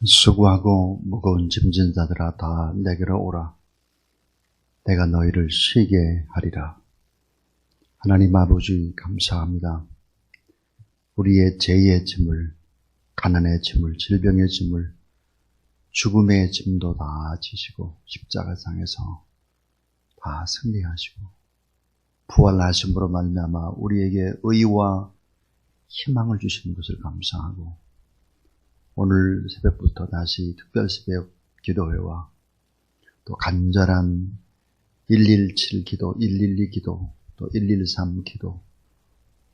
수고하고 무거운 짐진 자들아 다 내게로 오라. 내가 너희를 쉬게 하리라. 하나님 아버지 감사합니다. 우리의 죄의 짐을, 가난의 짐을, 질병의 짐을, 죽음의 짐도 다 지시고 십자가상에서 다 승리하시고 부활하심으로 말미암아 우리에게 의와 희망을 주시는 것을 감사하고, 오늘 새벽부터 다시 특별새벽 기도회와 또 간절한 117 기도, 112 기도, 또 113 기도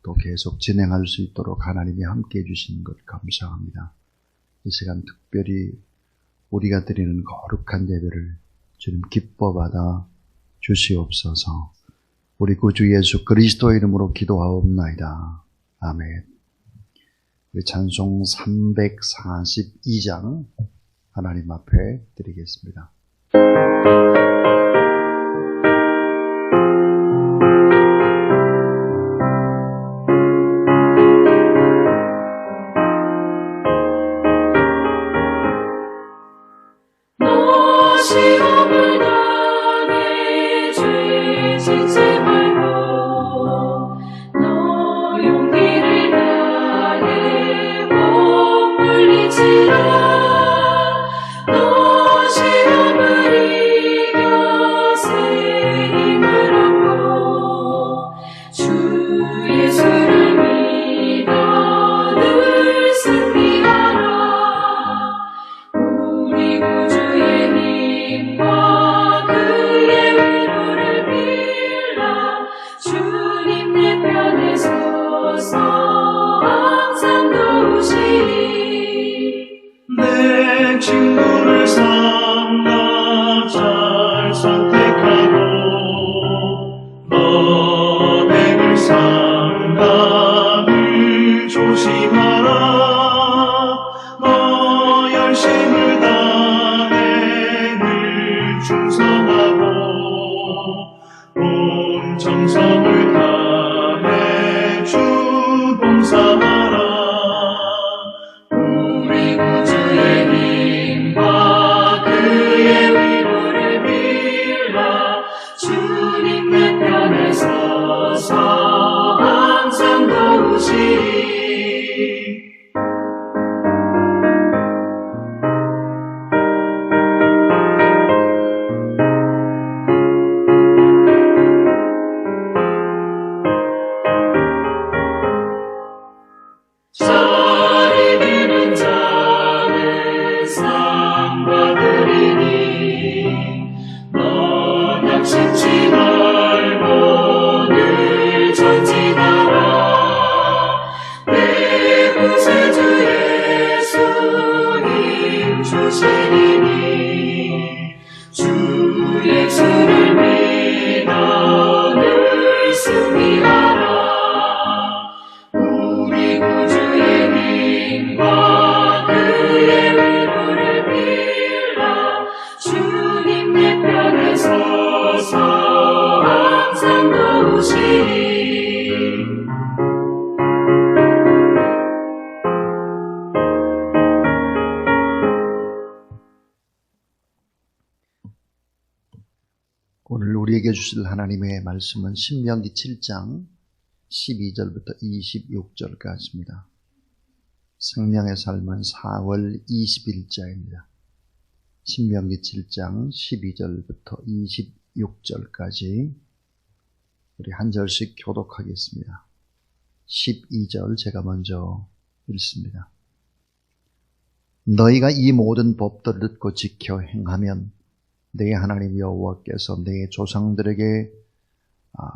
또 계속 진행할 수 있도록 하나님이 함께해 주시는 것 감사합니다. 이 시간 특별히 우리가 드리는 거룩한 예배를 주님 기뻐 받아 주시옵소서. 우리 구주 예수 그리스도의 이름으로 기도하옵나이다. 아멘. 우리 찬송 342장 하나님 앞에 드리겠습니다. 오늘 우리에게 주실 하나님의 말씀은 신명기 7장 12절부터 26절까지입니다. 생명의 삶은 4월 20일자입니다. 신명기 7장 12절부터 26절까지 우리 한 절씩 교독하겠습니다. 12절 제가 먼저 읽습니다. 너희가 이 모든 법들을 듣고 지켜 행하면 내 하나님 여호와께서 내 조상들에게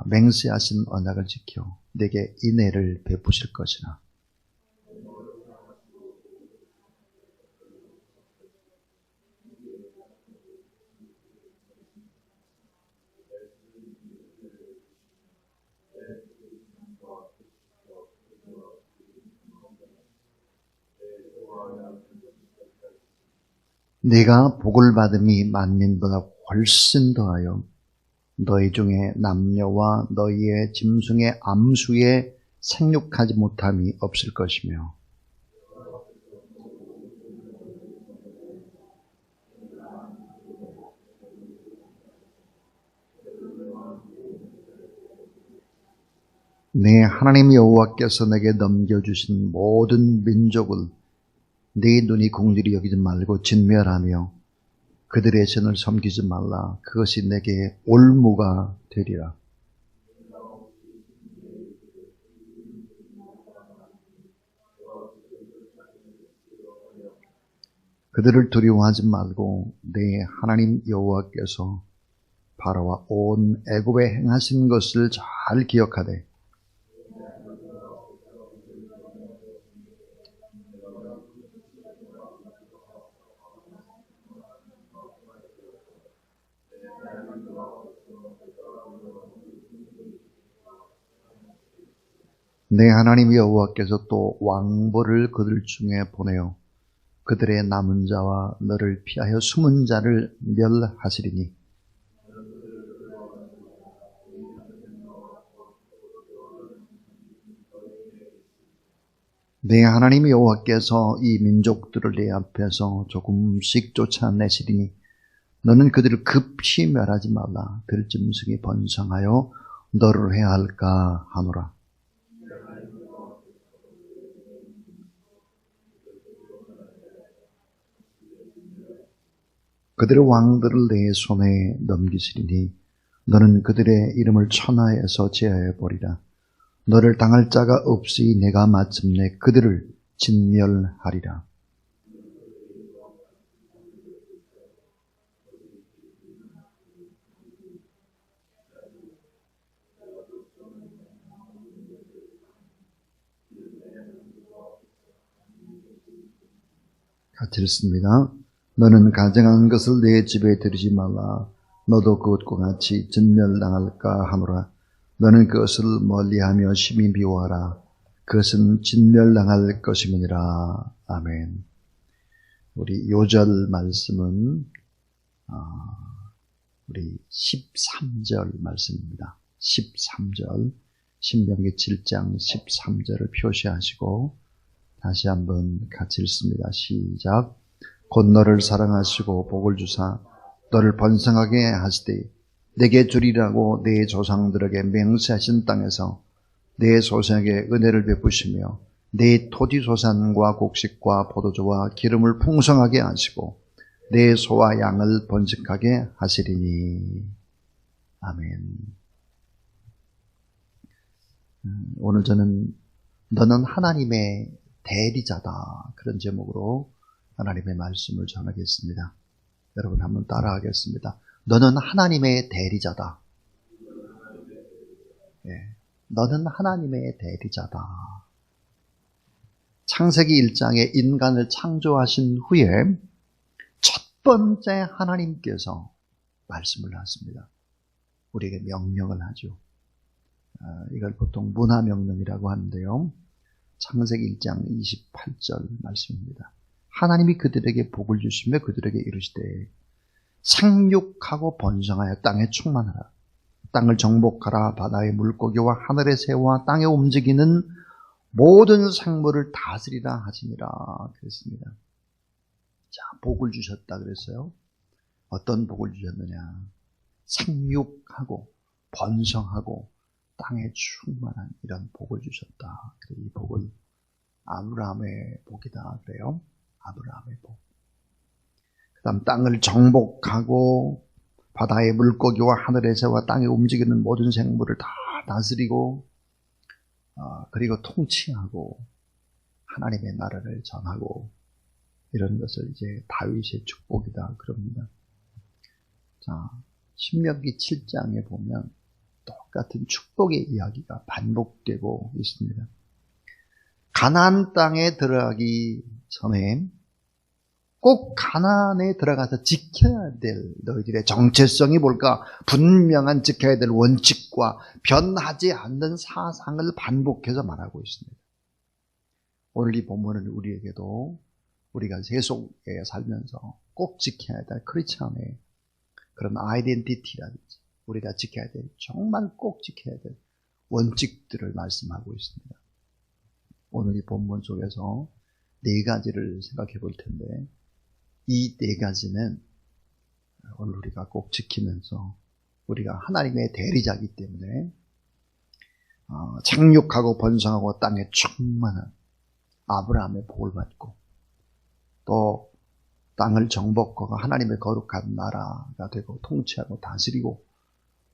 맹세하신 언약을 지켜 내게 인애를 베푸실 것이나 네가 복을 받음이 만민보다 훨씬 더하여 너희 중에 남녀와 너희의 짐승의 암수에 생육하지 못함이 없을 것이며 내 하나님 여호와께서 내게 넘겨주신 모든 민족을 네 눈이 긍휼히 여기지 말고 진멸하며 그들의 신을 섬기지 말라. 그것이 내게 올무가 되리라. 그들을 두려워하지 말고 내 하나님 여호와께서 바로와 온 애굽에 행하신 것을 잘 기억하되 내 하나님 여호와께서 또 왕벌을 그들 중에 보내어 그들의 남은 자와 너를 피하여 숨은 자를 멸하시리니 내 하나님 여호와께서 이 민족들을 내 앞에서 조금씩 쫓아내시리니 너는 그들을 급히 멸하지 말라. 들짐승이 번성하여 너를 해할까 하노라. 그들의 왕들을 내 손에 넘기시리니 너는 그들의 이름을 천하에서 제하여 버리라. 너를 당할 자가 없이 내가 마침내 그들을 진멸하리라. 같이 읽습니다. 너는 가증한 것을 내 집에 들이지 말라. 너도 그것과 같이 진멸당할까 하노라. 너는 그것을 멀리하며 심히 미워하라. 그것은 진멸당할 것임이니라. 아멘. 우리 요절 말씀은 우리 13절 말씀입니다. 13절 신명기 7장 13절을 표시하시고 다시 한번 같이 읽습니다. 시작. 곧 너를 사랑하시고 복을 주사 너를 번성하게 하시되 내게 주리라고 내 조상들에게 맹세하신 땅에서 내 소생에게 은혜를 베푸시며 내 토지소산과 곡식과 포도주와 기름을 풍성하게 하시고 내 소와 양을 번식하게 하시리니. 아멘. 오늘 저는 너는 하나님의 대리자다, 그런 제목으로 하나님의 말씀을 전하겠습니다. 여러분 한번 따라하겠습니다. 너는 하나님의 대리자다. 예, 너는 하나님의 대리자다. 창세기 1장에 인간을 창조하신 후에 첫 번째 하나님께서 말씀을 하십니다. 우리에게 명령을 하죠. 이걸 보통 문화명령이라고 하는데요. 창세기 1장 28절 말씀입니다. 하나님이 그들에게 복을 주시며 그들에게 이르시되 생육하고 번성하여 땅에 충만하라. 땅을 정복하라. 바다의 물고기와 하늘의 새와 땅에 움직이는 모든 생물을 다스리라 하시니라 그랬습니다. 자, 복을 주셨다 그랬어요. 어떤 복을 주셨느냐? 생육하고 번성하고 땅에 충만한 이런 복을 주셨다. 이 복을 아브라함의 복이다 그래요. 아브라함의 복. 그 다음 땅을 정복하고 바다의 물고기와 하늘의 새와 땅에 움직이는 모든 생물을 다 다스리고 그리고 통치하고 하나님의 나라를 전하고 이런 것을 이제 다윗의 축복이다 그럽니다. 자, 신명기 7장에 보면 똑같은 축복의 이야기가 반복되고 있습니다. 가나안 땅에 들어가기 전에 꼭 가나안에 들어가서 지켜야 될 너희들의 정체성이 뭘까? 분명한 지켜야 될 원칙과 변하지 않는 사상을 반복해서 말하고 있습니다. 오늘 이 본문은 우리에게도 우리가 세속에 살면서 꼭 지켜야 될 크리스천의 그런 아이덴티티라든지 우리가 지켜야 될, 정말 꼭 지켜야 될 원칙들을 말씀하고 있습니다. 오늘 이 본문 속에서 네 가지를 생각해 볼 텐데 이 네 가지는 오늘 우리가 꼭 지키면서 우리가 하나님의 대리자이기 때문에 착륙하고 번성하고 땅에 충만한 아브라함의 복을 받고 또 땅을 정복하고 하나님의 거룩한 나라가 되고 통치하고 다스리고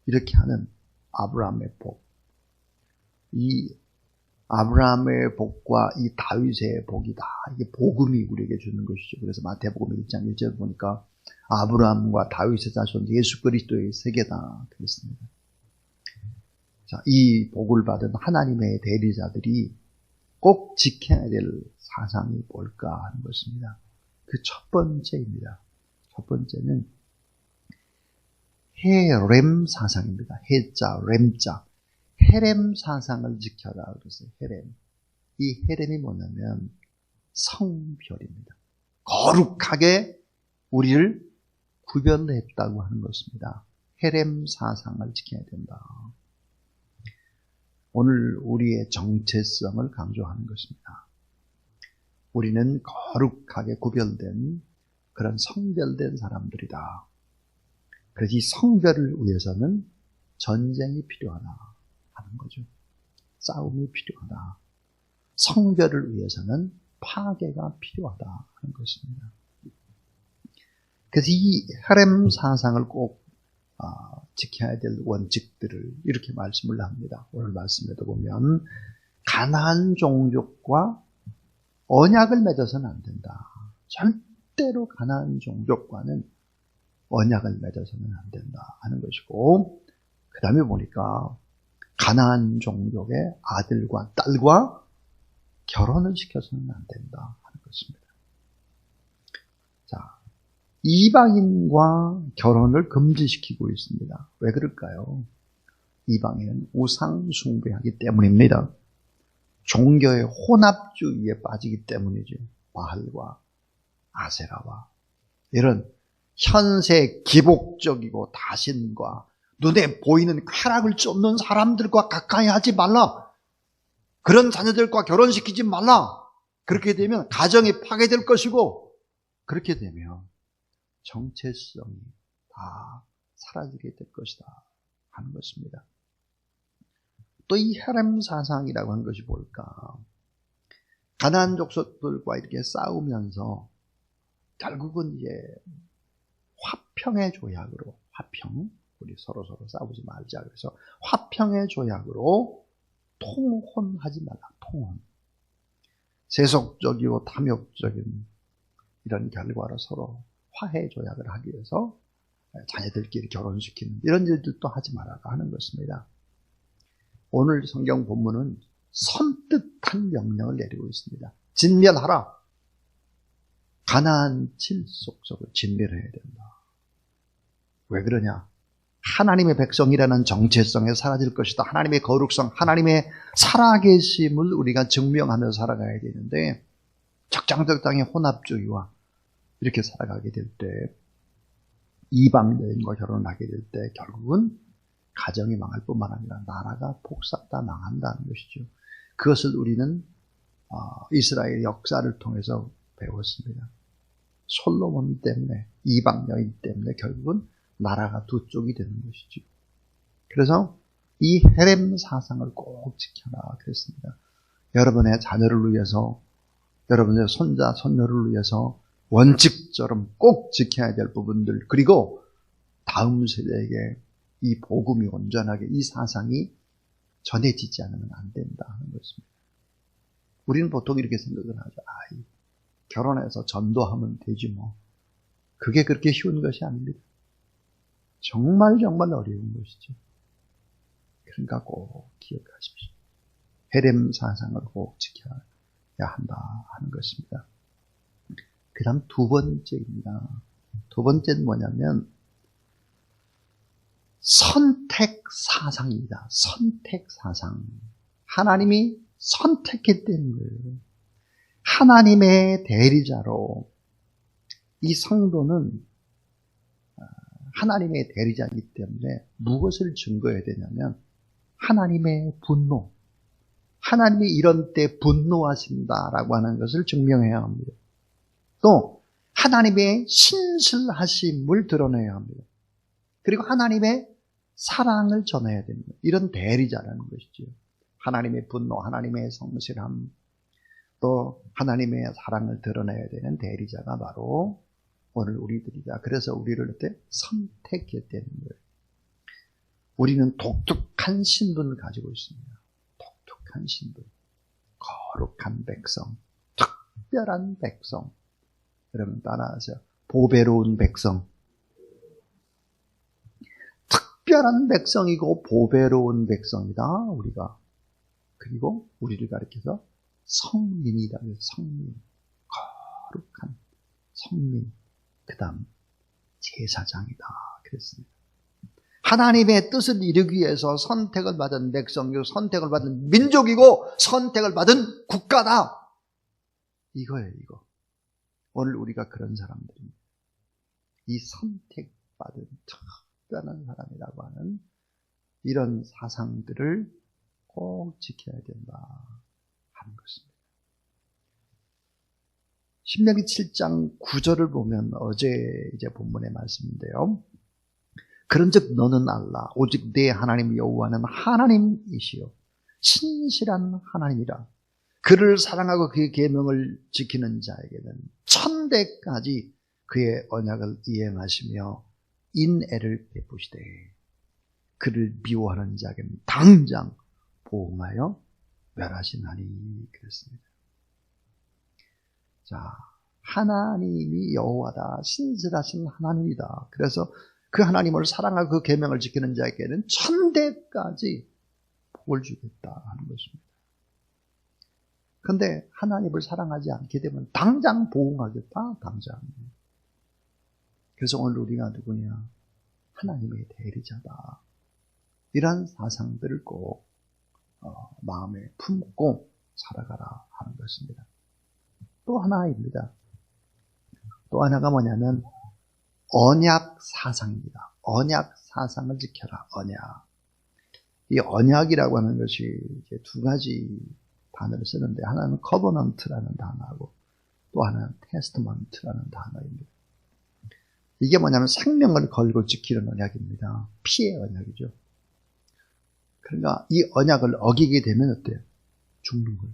이렇게 하는 아브라함의 복. 이 아브라함의 복과 이 다윗의 복이다. 이게 복음이 우리에게 주는 것이죠. 그래서 마태복음 1장 1절 보니까 아브라함과 다윗의 자손 예수 그리스도의 세계다 그랬습니다. 자, 이 복을 받은 하나님의 대리자들이 꼭 지켜야 될 사상이 뭘까 하는 것입니다. 그 첫 번째입니다. 첫 번째는 헤렘 사상입니다. 해자, 렘자. 헤렘 사상을 지켜라 그랬어요. 헤렘. 이 헤렘이 뭐냐면 성별입니다. 거룩하게 우리를 구별했다고 하는 것입니다. 헤렘 사상을 지켜야 된다. 오늘 우리의 정체성을 강조하는 것입니다. 우리는 거룩하게 구별된 그런 성별된 사람들이다. 그래서 이 성별을 위해서는 전쟁이 필요하다 하는 거죠. 싸움이 필요하다. 성별을 위해서는 파괴가 필요하다 하는 것입니다. 그래서 이 헤렘 사상을 꼭 지켜야 될 원칙들을 이렇게 말씀을 합니다. 오늘 말씀에도 보면 가나안 종족과 언약을 맺어서는 안 된다. 절대로 가나안 종족과는 언약을 맺어서는 안 된다 하는 것이고, 그 다음에 보니까 가나안 종족의 아들과 딸과 결혼을 시켜서는 안 된다 하는 것입니다. 자, 이방인과 결혼을 금지시키고 있습니다. 왜 그럴까요? 이방인은 우상 숭배하기 때문입니다. 종교의 혼합주의에 빠지기 때문이죠. 바알과 아세라와 이런 현세 기복적이고 다신과 눈에 보이는 쾌락을 쫓는 사람들과 가까이 하지 말라. 그런 자녀들과 결혼시키지 말라. 그렇게 되면 가정이 파괴될 것이고, 그렇게 되면 정체성이 다 사라지게 될 것이다 하는 것입니다. 또 이 헤렘 사상이라고 하는 것이 뭘까? 가나안 족속들과 이렇게 싸우면서 결국은 이제 화평의 조약으로, 우리 서로 싸우지 말자 그래서 화평의 조약으로 통혼하지 말라. 통혼. 세속적이고 탐욕적인 이런 결과로 서로 화해 조약을 하기 위해서 자녀들끼리 결혼시키는 이런 일들도 하지 말아라 하는 것입니다. 오늘 성경 본문은 선뜻한 명령을 내리고 있습니다. 진멸하라. 가나안 칠속속을 진멸해야 된다. 왜 그러냐? 하나님의 백성이라는 정체성에 사라질 것이다. 하나님의 거룩성, 하나님의 살아계심을 우리가 증명하며 살아가야 되는데, 적당히 혼합주의와 이렇게 살아가게 될 때, 이방 여인과 결혼을 하게 될 때 결국은 가정이 망할 뿐만 아니라 나라가 폭삭 다 망한다는 것이죠. 그것을 우리는 이스라엘 역사를 통해서 배웠습니다. 솔로몬 때문에, 이방 여인 때문에 결국은 나라가 두 쪽이 되는 것이죠. 그래서 이 헤렘 사상을 꼭 지켜라 그랬습니다. 여러분의 자녀를 위해서, 여러분의 손자, 손녀를 위해서 원칙처럼 꼭 지켜야 될 부분들, 그리고 다음 세대에게 이 복음이 온전하게, 이 사상이 전해지지 않으면 안 된다 하는 것입니다. 우리는 보통 이렇게 생각을 하죠. 결혼해서 전도하면 되지 뭐. 그게 그렇게 쉬운 것이 아닙니다. 정말 어려운 것이죠. 그러니까 꼭 기억하십시오. 헤렘 사상을 꼭 지켜야 한다 하는 것입니다. 그 다음 두 번째입니다. 두 번째는 뭐냐면 선택 사상입니다. 선택 사상. 하나님이 선택했다는 거예요. 하나님의 대리자로 이 성도는 하나님의 대리자이기 때문에 무엇을 증거해야 되냐면 하나님의 분노. 하나님이 이런 때 분노하신다라고 하는 것을 증명해야 합니다. 또 하나님의 신실하심을 드러내야 합니다. 그리고 하나님의 사랑을 전해야 됩니다. 이런 대리자라는 것이죠. 하나님의 분노, 하나님의 성실함, 또 하나님의 사랑을 드러내야 되는 대리자가 바로 오늘 우리들이다. 그래서 우리를 어때? 선택했다는 거예요. 우리는 독특한 신분을 가지고 있습니다. 독특한 신분. 거룩한 백성. 특별한 백성. 여러분 따라하세요. 보배로운 백성. 특별한 백성이고 보배로운 백성이다. 우리가. 그리고 우리를 가리켜서 성민이다. 성민. 거룩한 성민. 그 다음 제사장이다. 그랬습니다. 하나님의 뜻을 이루기 위해서 선택을 받은 백성이고 선택을 받은 민족이고 선택을 받은 국가다. 이거예요. 이거. 오늘 우리가 그런 사람들입니다. 이 선택받은 특별한 사람이라고 하는 이런 사상들을 꼭 지켜야 된다 하는 것입니다. 신명기 7장 9절을 보면 어제 이제 본문의 말씀인데요. 그런즉 너는 알라 오직 내 하나님 여호와는 하나님이시요 신실한 하나님이라. 그를 사랑하고 그의 계명을 지키는 자에게는 천대까지 그의 언약을 이행하시며 인애를 베푸시되 그를 미워하는 자에게는 당장 보응하여 멸하시나니. 그랬습니다. 자, 하나님이 여호와다. 신실하신 하나님이다. 그래서 그 하나님을 사랑하고 그 계명을 지키는 자에게는 천대까지 복을 주겠다 하는 것입니다. 그런데 하나님을 사랑하지 않게 되면 당장 보응하겠다. 당장. 그래서 오늘 우리가 누구냐? 하나님의 대리자다. 이런 사상들을 꼭 마음에 품고 살아가라 하는 것입니다. 또 하나입니다. 또 하나가 뭐냐면 언약 사상입니다. 언약 사상을 지켜라. 언약. 이 언약이라고 하는 것이 이제 두 가지 단어를 쓰는데 하나는 커버넌트라는 단어하고 또 하나는 테스트먼트라는 단어입니다. 이게 뭐냐면 생명을 걸고 지키는 언약입니다. 피의 언약이죠. 그러니까 이 언약을 어기게 되면 어때요? 죽는 거예요.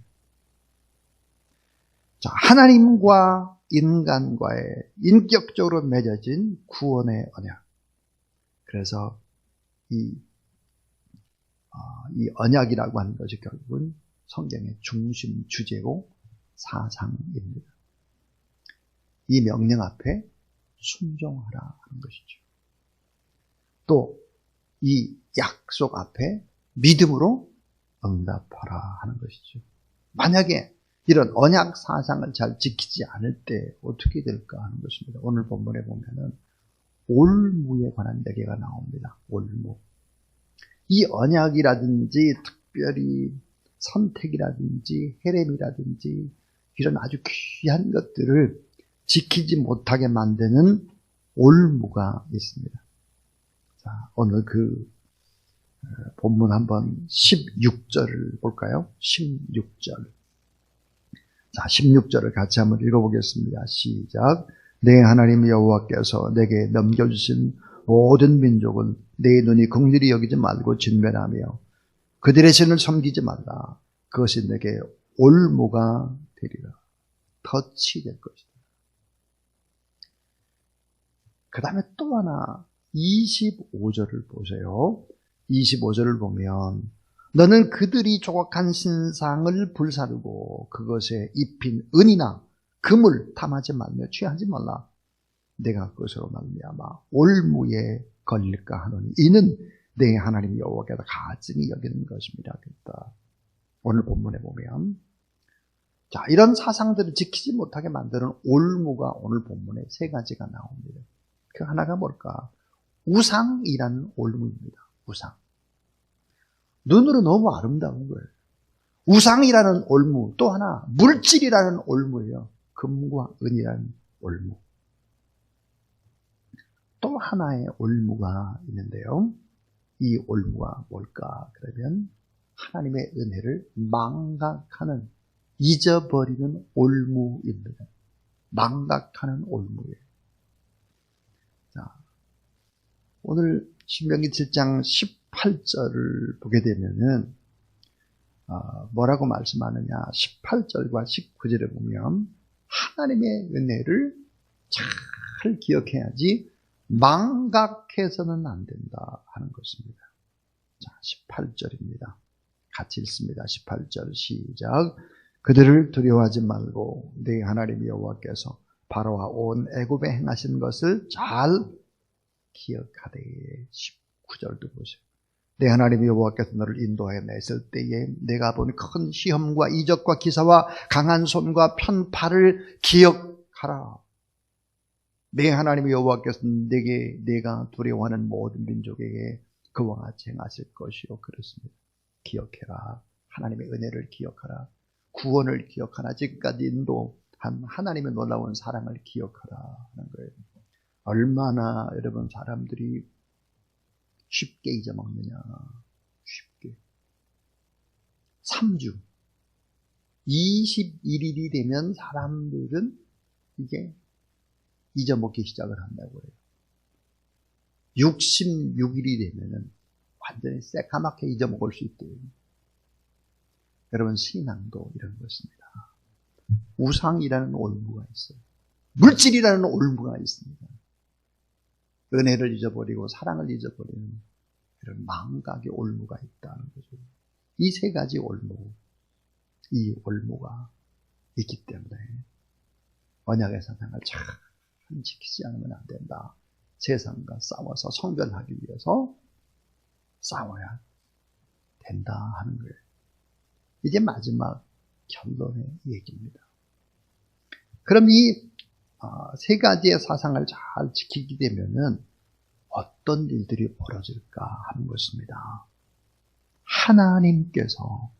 자, 하나님과 인간과의 인격적으로 맺어진 구원의 언약. 그래서 이 언약이라고 하는 것이 결국은 성경의 중심 주제고 사상입니다. 이 명령 앞에 순종하라 하는 것이죠. 또 이 약속 앞에 믿음으로 응답하라 하는 것이죠. 만약에 이런 언약 사상을 잘 지키지 않을 때 어떻게 될까 하는 것입니다. 오늘 본문에 보면은 올무에 관한 얘기가 나옵니다. 올무. 이 언약이라든지 특별히 선택이라든지 헤렘이라든지 이런 아주 귀한 것들을 지키지 못하게 만드는 올무가 있습니다. 자, 오늘 그 본문 한번 16절을 볼까요? 16절. 자, 16절을 같이 한번 읽어보겠습니다. 시작. 내 하나님 여호와께서 내게 넘겨주신 모든 민족은 내 눈이 긍휼히 여기지 말고 진멸하며 그들의 신을 섬기지 말라. 그것이 내게 올무가 되리라. 덫이 될 것이다. 그 다음에 또 하나 25절을 보세요. 25절을 보면 너는 그들이 조각한 신상을 불사르고 그것에 입힌 은이나 금을 탐하지 말며 취하지 말라. 내가 그것으로 말미암아 올무에 걸릴까 하노니 이는 내 하나님 여호와께서 가증히 여기는 것입니다. 그랬다. 오늘 본문에 보면 자, 이런 사상들을 지키지 못하게 만드는 올무가 오늘 본문에 세 가지가 나옵니다. 그 하나가 뭘까? 우상이라는 올무입니다. 우상. 눈으로 너무 아름다운 거예요. 우상이라는 올무. 또 하나 물질이라는 올무예요. 금과 은이라는 올무. 또 하나의 올무가 있는데요. 이 올무가 뭘까? 그러면 하나님의 은혜를 망각하는, 잊어버리는 올무입니다. 망각하는 올무예요. 자, 오늘 신명기 7장 18절을 보게 되면은 뭐라고 말씀하느냐? 18절과 19절에 보면 하나님의 은혜를 잘 기억해야지 망각해서는 안 된다 하는 것입니다. 자, 18절입니다. 같이 읽습니다. 18절 시작. 그들을 두려워하지 말고 네 하나님 여호와께서 바로와 온 애굽에 행하신 것을 잘 기억하되. 19절도 보세요. 내 하나님 여호와께서 너를 인도하여 냈을 때에 내가 본 큰 시험과 이적과 기사와 강한 손과 편팔을 기억하라. 내 하나님 여호와께서 내가 두려워하는 모든 민족에게 그와 같이 행하실 것이요. 그렇습니다. 기억해라. 하나님의 은혜를 기억하라. 구원을 기억하라. 지금까지 인도한 하나님의 놀라운 사랑을 기억하라 하는 거예요. 얼마나 여러분 사람들이 쉽게 잊어먹느냐. 쉽게. 3주 21일이 되면 사람들은 이게 잊어먹기 시작을 한다고 해요. 66일이 되면은 완전히 새까맣게 잊어먹을 수 있대요. 여러분 신앙도 이런 것입니다. 우상이라는 올무가 있어요. 물질이라는 올무가 있습니다. 은혜를 잊어버리고 사랑을 잊어버리는 이런 망각의 올무가 있다는 거죠. 이 세 가지 올무, 이 올무가 있기 때문에 언약의 사상을 잘 지키지 않으면 안 된다. 세상과 싸워서 성별하기 위해서 싸워야 된다 하는 거예요. 이제 마지막 결론의 얘기입니다. 그럼 이 세 가지의 사상을 잘 지키게 되면은 어떤 일들이 벌어질까 하는 것입니다. 하나님께서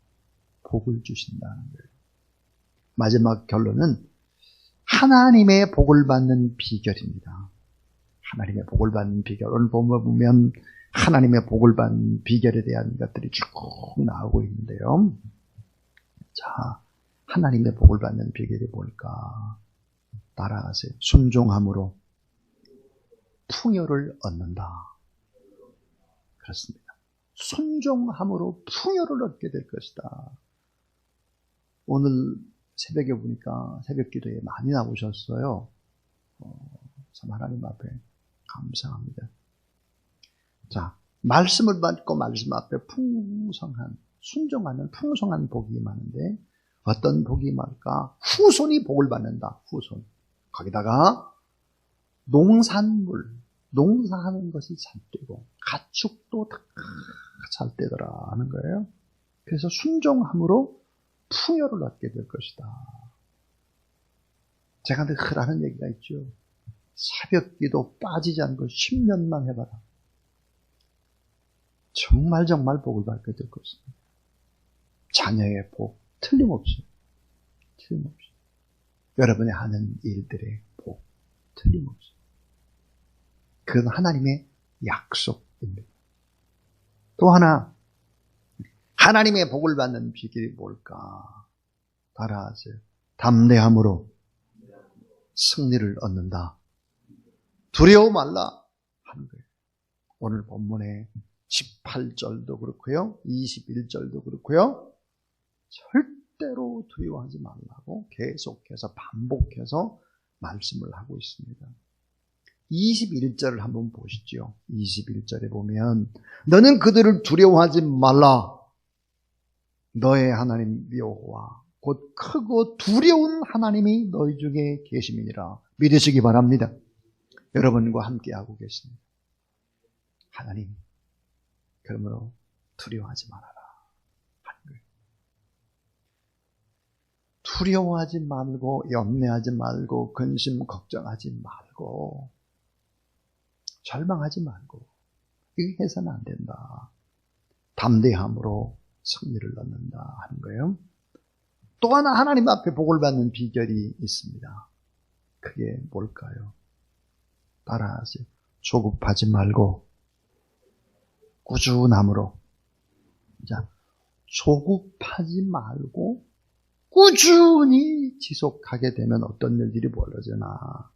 복을 주신다는 거예요. 마지막 결론은 하나님의 복을 받는 비결입니다. 하나님의 복을 받는 비결. 오늘 보면 하나님의 복을 받는 비결에 대한 것들이 쭉 나오고 있는데요. 자, 하나님의 복을 받는 비결이 뭘까? 따라하세요. 순종함으로 풍요를 얻는다. 그렇습니다. 순종함으로 풍요를 얻게 될 것이다. 오늘 새벽에 보니까 새벽 기도에 많이 나오셨어요. 참 하나님 앞에 감사합니다. 자, 말씀을 받고 말씀 앞에 풍성한, 순종하는 풍성한 복이 많은데 어떤 복이 많을까? 후손이 복을 받는다. 후손. 거기다가 농산물, 농사하는 것이 잘 되고 가축도 다 잘 되더라 하는 거예요. 그래서 순종함으로 풍요를 얻게 될 것이다. 제가 늘 하는 얘기가 있죠. 새벽기도 빠지지 않고 10년만 해봐라. 정말 복을 받게 될 것입니다. 자녀의 복 틀림없이. 여러분이 하는 일들의 복 틀림없이. 그건 하나님의 약속입니다. 또 하나, 하나님의 복을 받는 비결이 뭘까? 따라하세요. 담대함으로 승리를 얻는다. 두려워 말라 하는 거예요. 오늘 본문에 18절도 그렇고요. 21절도 그렇고요. 절대로 두려워하지 말라고 계속해서 반복해서 말씀을 하고 있습니다. 21절을 한번 보시죠. 21절에 보면 너는 그들을 두려워하지 말라. 너의 하나님 여호와 곧 크고 두려운 하나님이 너희 중에 계심이니라. 믿으시기 바랍니다. 여러분과 함께하고 계십니다. 하나님, 그러므로 두려워하지 말아라 하는 거예요. 두려워하지 말고 염려하지 말고 근심 걱정하지 말고 절망하지 말고 이거 해서는 안 된다. 담대함으로 승리를 얻는다 하는 거예요. 또 하나 하나님 앞에 복을 받는 비결이 있습니다. 그게 뭘까요? 따라하세요. 조급하지 말고 꾸준함으로. 자, 조급하지 말고 꾸준히 지속하게 되면 어떤 일들이 벌어지나?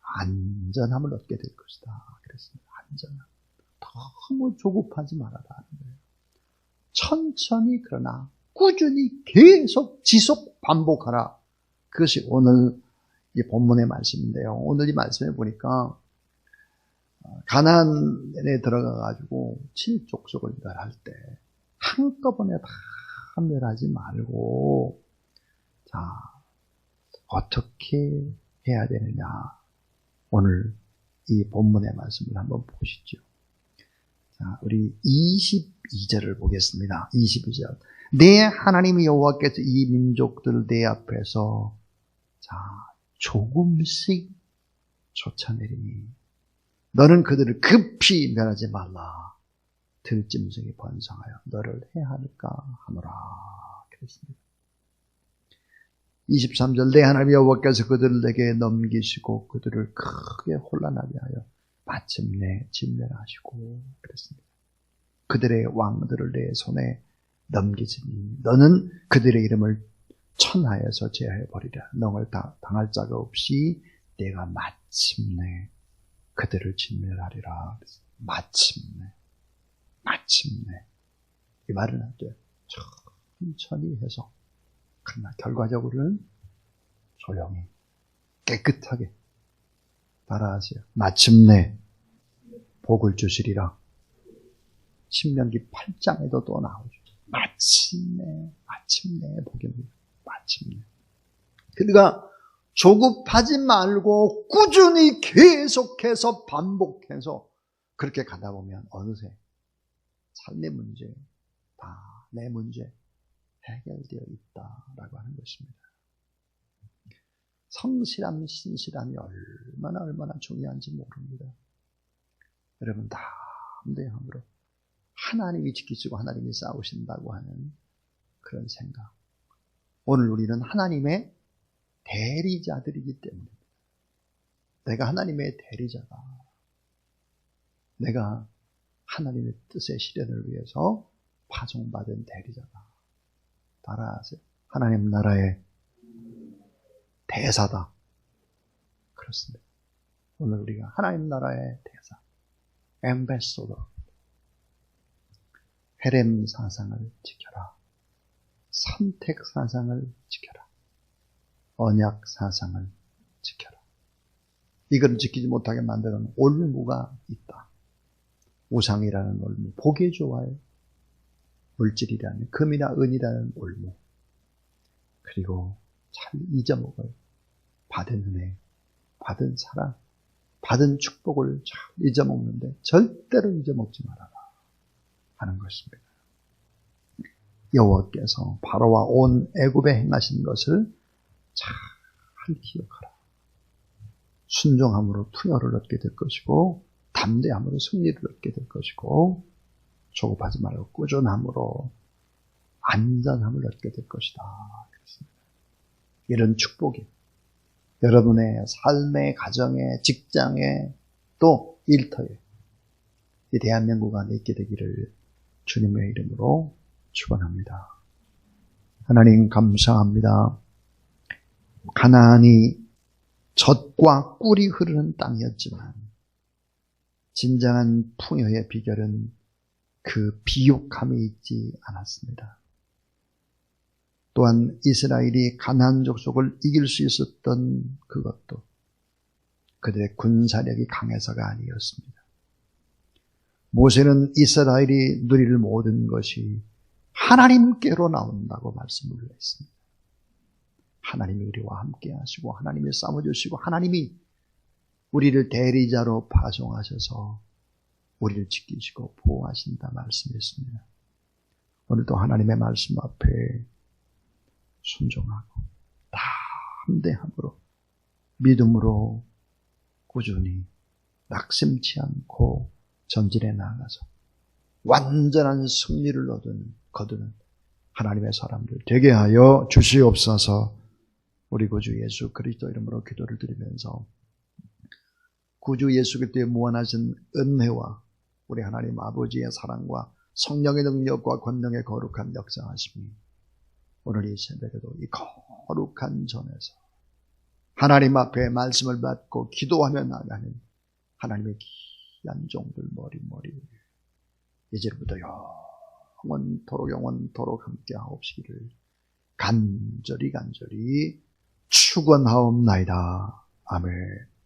안전함을 얻게 될 것이다. 그랬습니다. 안전함. 너무 조급하지 말아라 하는 거예요. 천천히 그러나 꾸준히 계속 지속 반복하라. 그것이 오늘 이 본문의 말씀인데요. 오늘 이 말씀에 보니까 가나안에 들어가가지고 7족속을 멸할 때 한꺼번에 다 멸하지 말고, 자, 어떻게 해야 되느냐. 오늘 이 본문의 말씀을 한번 보시죠. 자, 우리 22절을 보겠습니다. 22절. 내 하나님 여호와께서 이 민족들 내 앞에서 자, 조금씩 쫓아내리니 너는 그들을 급히 멸하지 말라. 들짐승이 번성하여 너를 해할까 하노라. 그랬습니다. 23절. 내 하나님 여호와께서 그들을 내게 넘기시고 그들을 크게 혼란하게 하여 마침내 진멸하시고 그랬습니다. 그들의 왕들을 내 손에 넘기시니 너는 그들의 이름을 천하에서 제하여버리라. 너를 당할 자가 없이 내가 마침내 그들을 진멸하리라. 마침내 이 말은 안 돼요. 천천히 해서, 그러나 결과적으로는 조용히 깨끗하게 따라하세요. 마침내 복을 주시리라. 신명기 8장에도 또 나오죠. 마침내 복입니다. 마침내. 그러니까 조급하지 말고 꾸준히 계속해서 반복해서 그렇게 가다 보면 어느새 삶의 문제, 다 내 문제 해결되어 있다라고 하는 것입니다. 성실함, 신실함이 얼마나 중요한지 모릅니다. 여러분 다 담대함으로 하나님이 지키시고 하나님이 싸우신다고 하는 그런 생각. 오늘 우리는 하나님의 대리자들이기 때문에 내가 하나님의 대리자다. 내가 하나님의 뜻의 실현을 위해서 파송받은 대리자다. 따라하세요. 하나님 나라의 대사다. 그렇습니다. 오늘 우리가 하나님 나라의 대사, 엠베서더, 헤렘 사상을 지켜라. 선택 사상을 지켜라. 언약 사상을 지켜라. 이걸 지키지 못하게 만드는 올무가 있다. 우상이라는 올무, 보기 좋아요. 물질이라는, 금이나 은이라는 올무. 그리고 잘 잊어먹어요. 받은 은혜, 받은 사랑, 받은 축복을 잘 잊어먹는데 절대로 잊어먹지 말아라 하는 것입니다. 여호와께서 바로와 온 애굽에 행하신 것을 잘 기억하라. 순종함으로 투여를 얻게 될 것이고 담대함으로 승리를 얻게 될 것이고 조급하지 말고 꾸준함으로 안전함을 얻게 될 것이다. 그렇습니다. 이런 축복이 여러분의 삶의 가정에 직장에 또 일터에 이 대한민국 안에 있게 되기를 주님의 이름으로 축원합니다. 하나님 감사합니다. 가나안이 젖과 꿀이 흐르는 땅이었지만 진정한 풍요의 비결은 그 비옥함이 있지 않았습니다. 또한 이스라엘이 가나안 족속을 이길 수 있었던 그것도 그들의 군사력이 강해서가 아니었습니다. 모세는 이스라엘이 누릴 모든 것이 하나님께로 나온다고 말씀을 했습니다. 하나님이 우리와 함께 하시고 하나님이 싸워주시고 하나님이 우리를 대리자로 파송하셔서 우리를 지키시고 보호하신다 말씀했습니다. 오늘도 하나님의 말씀 앞에 순종하고 담대함으로 믿음으로 꾸준히 낙심치 않고 전진해 나아가서 완전한 승리를 거두는 하나님의 사람들 되게 하여 주시옵소서. 우리 구주 예수 그리스도 이름으로 기도를 드리면서 구주 예수 그리스도의 무한하신 은혜와 우리 하나님 아버지의 사랑과 성령의 능력과 권능의 거룩한 역사하심이 오늘 이 새벽에도 이 거룩한 전에서 하나님 앞에 말씀을 받고 기도하며 나가는 하나님의 귀한 종들 머리 이제부터 영원토록 함께하옵시기를 간절히 축원하옵나이다. 아멘.